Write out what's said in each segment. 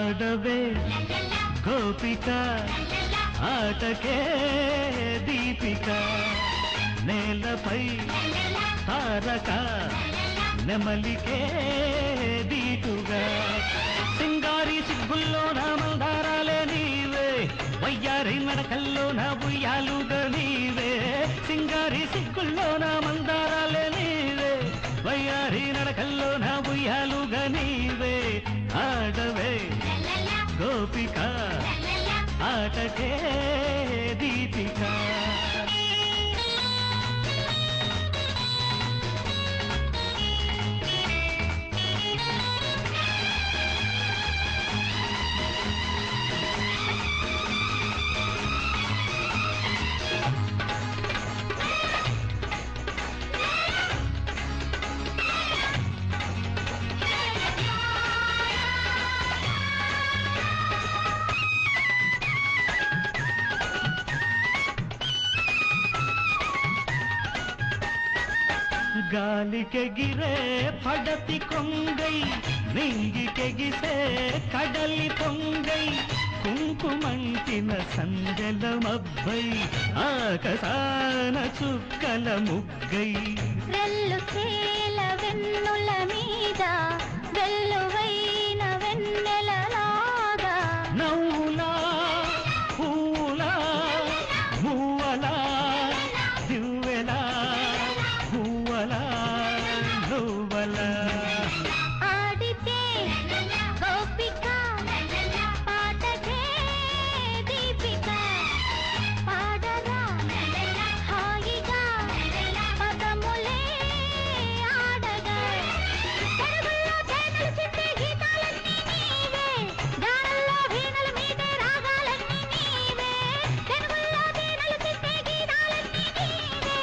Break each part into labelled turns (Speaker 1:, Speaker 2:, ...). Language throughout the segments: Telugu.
Speaker 1: ఆడవే గోపిక ఆటకే దీపిక నేలపై తారక నెమలికే దీటుగా సింగారి సిగ్గుల్లో నా మందారాలే నీవే వయ్యారి నడకల్లో నా ఉయ్యాలుగా నీవే సింగారి సిగ్గుల్లో నా మందారాలే నీవే వయ్యారి నడకల్లో నా ఉయ్యాలుగా నీవే ఆడవే గోపిక ఆటకే దీపిక గాలికెగిరే పడతి కొంగై నింగికెగిసే కడలి పొంగై కుంకుమంటిన సందెల మబ్బై ఆకాశాన చుక్కల ముగ్గై
Speaker 2: వెల్లు చేల వెన్నుల మీద వెల్లువైన వెన్నెలలాగా
Speaker 1: నవ్వులా పూలా మువ్వలా దివ్వెలా పువ్వలా నువ్వలా
Speaker 2: ఆడితే గోపిక పాటకే దీపిక పాడరా హాయిగా పదములే ఆడగా తెలుగులో చేతులు చిట్టే గీతాలన్నీ నీవే గానంలో వీణల మీదే రాగాలన్నీ నీవే తెలుగులో వీణలు చిట్టే గీతాలన్నీ నీవే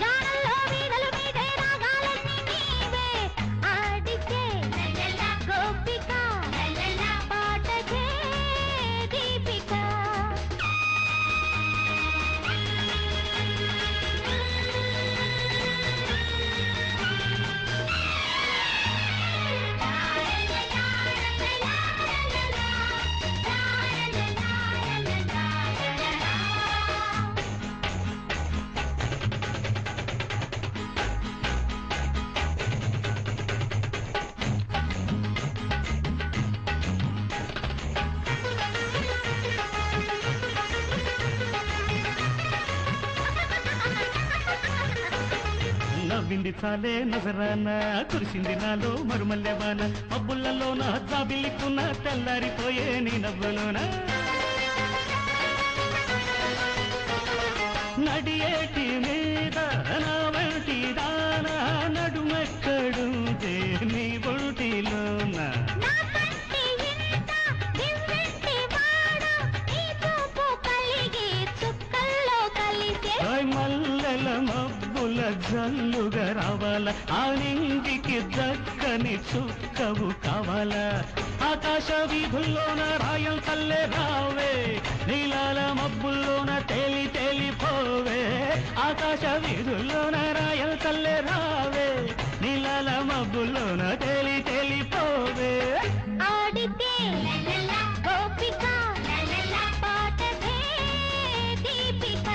Speaker 2: గానంలో వీణల మీదే రాగాలన్నీ నీవే ఆడితే గోపిక పాటకే దీపిక
Speaker 1: నవ్వింది చాలే నజరాన కురిసింది నాలో మరుమల్లెవాన మబ్బులలో నా జాబిల్లికున్న తెల్లారిపోయే నీ నవ్వులోన నడియేటి మీద నా వంటి దాన నడుమెక్కడుందే నీ ఒంటిలోన
Speaker 2: నా కంటి ఇంత దివ్వెంటి వాడ నీ చూపు కలిగి చుక్కల్లో కలిసే
Speaker 1: మల్లెల మబ్బుల జల్లుగా రావాల ఆ నింగికి దక్కని చుక్కవు కావాలా ఆకాశ వీధుల్లోన రాయం చల్లే రావే నీలాల మబ్బుల్లోన తేలి తేలిపోవే ఆకాశ వీధుల్లోన రాయం చల్లే రావే నీలాల మబ్బుల్లోన తేలి తేలిపోవే
Speaker 2: ఆడితే గోపిక పాటకే దీపిక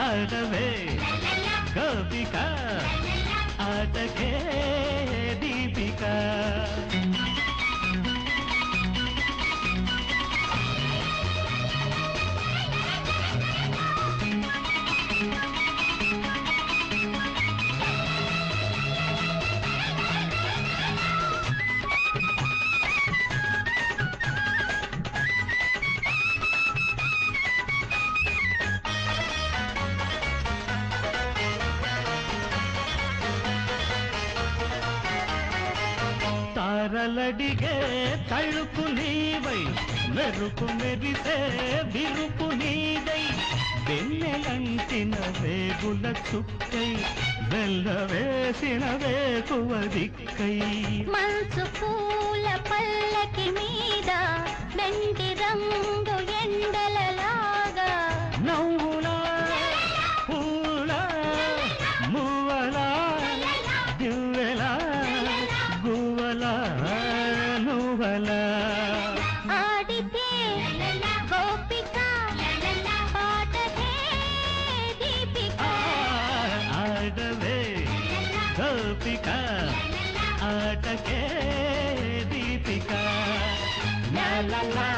Speaker 1: ఆడవే గోపిక ఆటకే దీపిక తారలడిగే తళుకు నీవై మెరుపు మెరిసే విరుపు నీదై వెన్నెలంటిన వేగుల చుక్కై వెళ్ళవేసిన వేకువ దిక్కై
Speaker 2: మంచు పూల పల్లకి మీద వెండి రంగు ఎండలలాగా
Speaker 1: నవ్వులా పూలా మువ్వలా దివ్వెలా గువ్వలా నువ్వలా గోపిక ఆటకే దీపిక లా లా లా